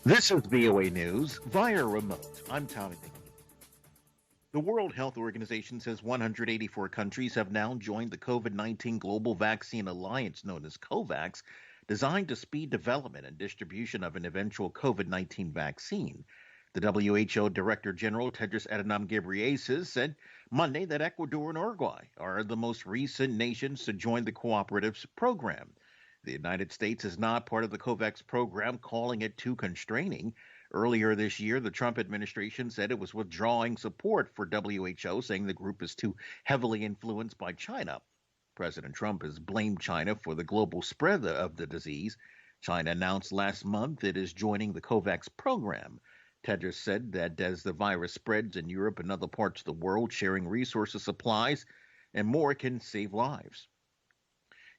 This is VOA News via remote. I'm Tommie McNeil. The World Health Organization says 184 countries have now joined the COVID-19 Global Vaccine Alliance, known as COVAX, designed to speed development and distribution of an eventual COVID-19 vaccine. The WHO Director General Tedros Adhanom Ghebreyesus said Monday that Ecuador and Uraguay are the most recent nations to join the cooperatives program. The United States is not part of the COVAX program, calling it too constraining. Earlier this year, the Trump administration said it was withdrawing support for WHO, saying the group is too heavily influenced by China. President Trump has blamed China for the global spread of the disease. China announced last month it is joining the COVAX program. Tedros said that as the virus spreads in Europe and other parts of the world, sharing resources, supplies, and more can save lives.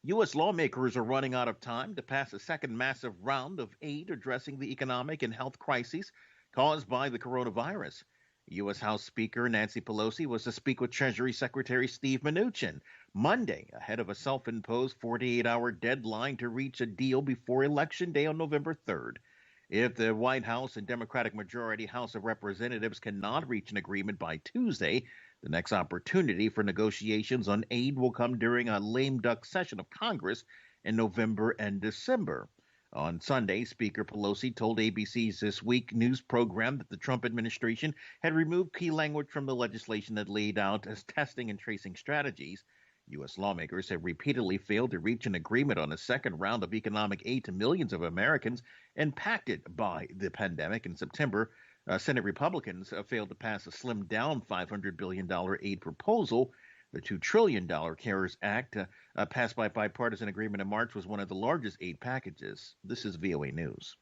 U.S. lawmakers are running out of time to pass a second massive round of aid addressing the economic and health crises caused by the coronavirus. U.S. House Speaker Nancy Pelosi was to speak with Treasury Secretary Steve Mnuchin Monday ahead of a self-imposed 48-hour deadline to reach a deal before Election Day on November 3rd. If the White House and Democratic majority House of Representatives cannot reach an agreement by Tuesday, the next opportunity for negotiations on aid will come during a lame duck session of Congress in November and December. On Sunday, Speaker Pelosi told ABC's This Week news program that the Trump administration had removed key language from the legislation that laid out as testing and tracing strategies. U.S. lawmakers have repeatedly failed to reach an agreement on a second round of economic aid to millions of Americans impacted by the pandemic. In September, Senate Republicans failed to pass a slimmed-down $500 billion aid proposal. The $2 trillion CARES Act, passed by bipartisan agreement in March, was one of the largest aid packages. This is VOA News.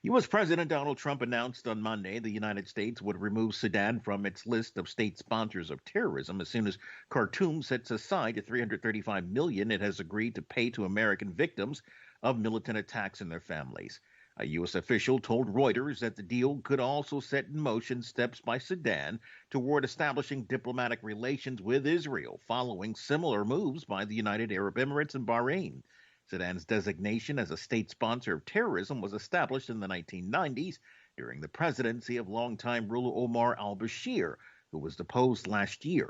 U.S. President Donald Trump announced on Monday the United States would remove Sudan from its list of state sponsors of terrorism as soon as Khartoum sets aside the $335 million it has agreed to pay to American victims of militant attacks and their families. A U.S. official told Reuters that the deal could also set in motion steps by Sudan toward establishing diplomatic relations with Israel, following similar moves by the United Arab Emirates and Bahrain. Sudan's designation as a state sponsor of terrorism was established in the 1990s during the presidency of longtime ruler Omar al-Bashir, who was deposed last year.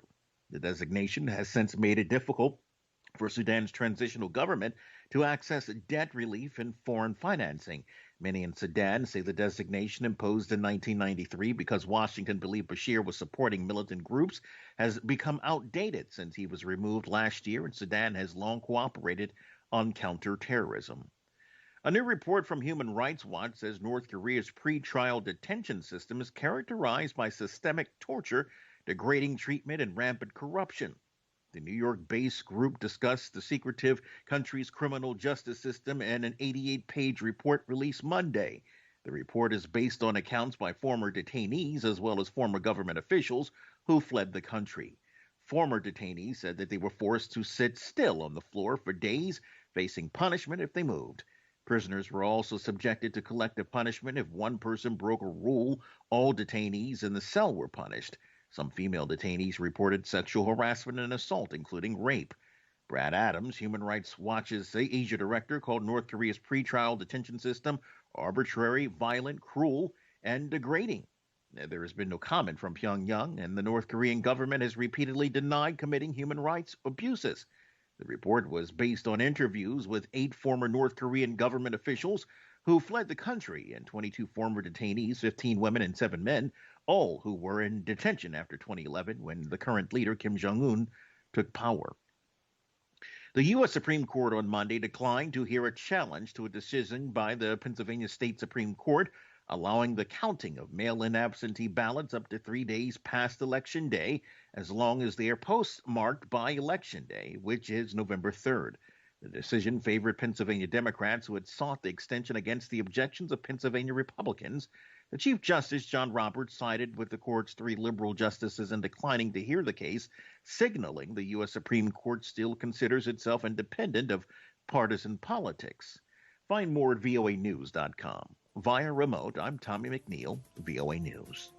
The designation has since made it difficult for Sudan's transitional government to access debt relief and foreign financing. Many in Sudan say the designation imposed in 1993 because Washington believed Bashir was supporting militant groups has become outdated since he was removed last year, and Sudan has long cooperated on counterterrorism. A new report from Human Rights Watch says North Korea's pretrial detention system is characterized by systemic torture, degrading treatment, and rampant corruption. The New York-based group discussed the secretive country's criminal justice system in an 88-page report released Monday. The report is based on accounts by former detainees as well as former government officials who fled the country. Former detainees said that they were forced to sit still on the floor for days, facing punishment if they moved. Prisoners were also subjected to collective punishment. If one person broke a rule, all detainees in the cell were punished. Some female detainees reported sexual harassment and assault, including rape. Brad Adams, Human Rights Watch's Asia director, called North Korea's pretrial detention system arbitrary, violent, cruel, and degrading. There has been no comment from Pyongyang, and the North Korean government has repeatedly denied committing human rights abuses. The report was based on interviews with 8 former North Korean government officials who fled the country and 22 former detainees, 15 women and 7 men, all who were in detention after 2011 when the current leader, Kim Jong-un, took power. The U.S. Supreme Court on Monday declined to hear a challenge to a decision by the Pennsylvania State Supreme Court allowing the counting of mail-in absentee ballots up to 3 days past Election Day, as long as they are postmarked by Election Day, which is November 3rd. The decision favored Pennsylvania Democrats who had sought the extension against the objections of Pennsylvania Republicans. The Chief Justice, John Roberts, sided with the court's 3 liberal justices in declining to hear the case, signaling the U.S. Supreme Court still considers itself independent of partisan politics. Find more at voanews.com. Via remote, I'm Tommie McNeil, VOA News.